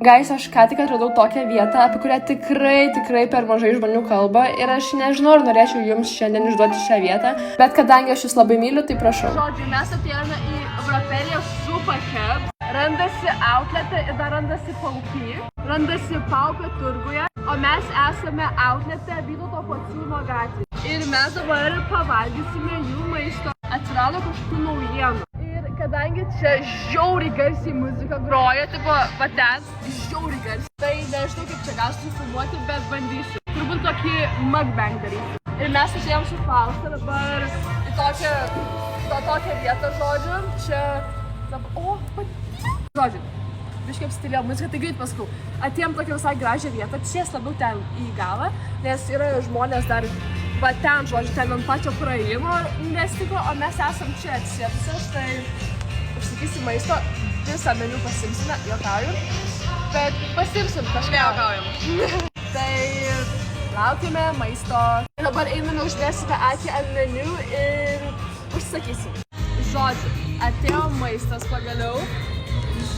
Guys, aš ką tik atradau tokią vietą, apie kurią tikrai per mažai žmonių kalba ir aš nežinau, ar norėčiau jums šiandien išduoti šią vietą, bet kadangi aš jūs labai myliu, tai prašau. Žodžiu, mes atėjome į Vrapelį Super Keb, randasi outlete ir dar randasi Paupy, randasi Paupio turguje, o mes esame outlete Vytauto Pociūno gatvėje. Ir mes dabar pavalgysime jų maisto. Atsirado kažkokių naujienų. Kadangi čia žiauriai garsiai muzika groja, tipo, va ten, žiauriai garsiai. Tai nežinau, kaip čia gausiu filmuoti, bet bandysiu. Turbūt tokį mukbang darysiu. Ir mes atėjom su Fausta dabar į tokią vietą, žodžiu. Čia dabar, žodžiu, biškai apstilėjo muzika, tai greit pasakau. Atėjom tokią visai gražią vietą, čies labiau ten į galą, nes yra žmonės dar va ten, žodžiu, ten ant pačio praėjimo nestiko, o mes esam čia atsėdusios, tai užsakysim maisto, visą meniu pasimsime, juokauju, bet pasimsim kažką. Juokaujam. Tai laukime maisto. Dabar einame, uždėsime akį ant meniu ir užsakysim. Žodžiu, atėjo maistas pagaliau.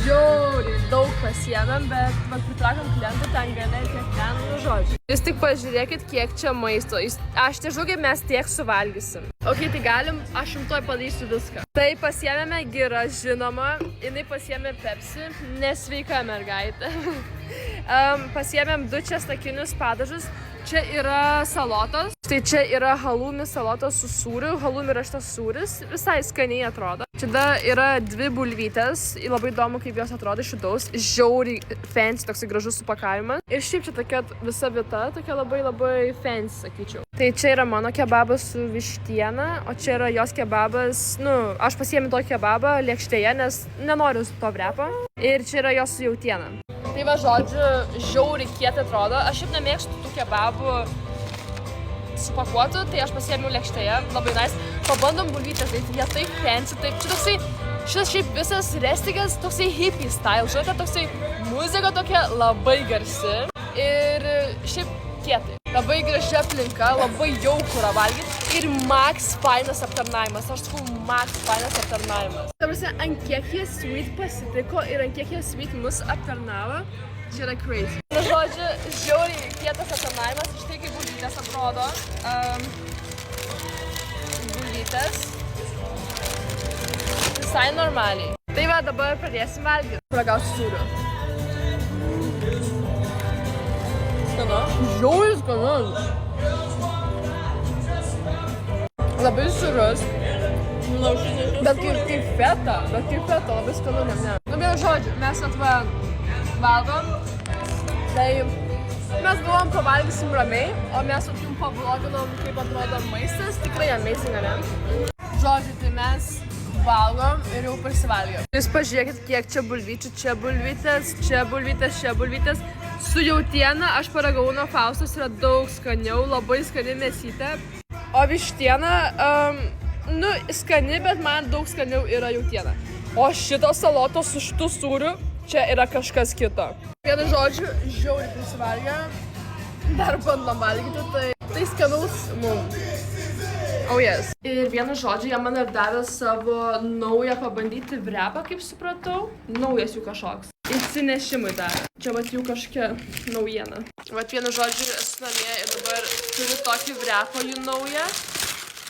Žiauriai daug pasiėmėm, bet pritraukam klientų ten gana ir kiek ten, žodžiu. Jūs tik pažiūrėkit, kiek čia maisto. Aš nežinau, kaip mes tiek suvalgysim. Ok, tai galim, aš jums tuoj padarysiu viską. Tai pasiėmėme Girą, žinoma, jinai pasiėmė Pepsi, nesveika mergaitė. Pasiėmėm 2 česnakinius padažus. Čia yra salotos, tai čia yra halumi salotos su sūriu, halumi yra šitas sūris, visai skaniai atrodo. Čia yra 2 bulvytės, labai įdomu, kaip jos atrodo iš vidaus, žiauriai fancy, toksai gražus supakavimas. Ir šiaip čia tokia visa vieta, tokia labai fancy, sakyčiau. Tai čia yra mano kebabas su vištiena, o čia yra jos kebabas, aš pasiėmiau tokį kebabą lėkštėje, nes nenoriu to vrepo. Ir čia yra jos su jautiena. Tai va, žodžiu, žiauriai kietai atrodo. Aš šiaip nemėgstu tų kebabų supakuotų, tai aš pasiėmiau lėkštėje, labai nice. Pabandom bulvytės, tai jie taip fancy, taip. Čia toksai, šitas šiaip visas restigas, toksai hippie style, žinote, toksai muzika tokia labai garsi. Ir šiaip kietai. Labai graži aplinka, labai jauku yra valgyti. Ir max fainas aptarnavimas. Aš sakau, max fainas aptarnavimas. Ta prasme, ant kiek jie sweet pasitiko ir ant kiek jie sweet mus aptarnavo, čia yra crazy. Na, žodžiu, žiauriai kietas aptarnavimas, štai kaip bulvytės atrodo. Bulvytės. Visai normaliai. Tai va, dabar pradėsim valgyti. Ragausiu sūriu. Skanu? Žiauriai skanus. Labai sūrus. Bet kaip feta, labai skanu, ne. Vienu žodžiu, mes valgom, tai mes galvom pavalgysim ramiai, o mes jums pavloginom, kaip atrodo maistas, tikrai amazing, ne? Žodžiu, tai mes valgom ir jau prisivalgėm. Jūs pažiūrėkit, kiek čia bulvyčių, čia bulvytės, čia bulvytės, čia bulvytės. Su jautiena aš paragavau nuo Faustos, yra daug skaniau, labai skani mėsytė. O vištiena, skani, bet man daug skaniau yra jautiena. O šitos salotos su šitų sūriu, čia yra kažkas kito. Vienu žodžiu, žiauriai prisivalgę, dar bandom valgyti, tai skanaus mums. Oh yes. Ir vienu žodžiu, jie man ir davė savo naują pabandyti vrepą, kaip supratau. Naujas jų kažkoks. Įsinešimui davė. Čia vat jų kažkokia naujiena. Vat vienu žodžiu, esu namie ir dabar turiu tokį vrepą jų naują.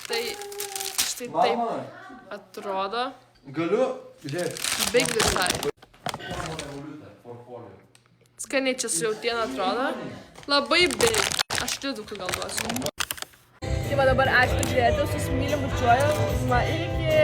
Tai štai taip atrodo. Galiu, žiūrėk. Big visai. Skaniai čia su jautiena atrodo. Labai big. Aš didukų gal duosiu. Tai va dabar ačiū, kad žiūrėjote, susimylim, bučiuoju. Ir iki.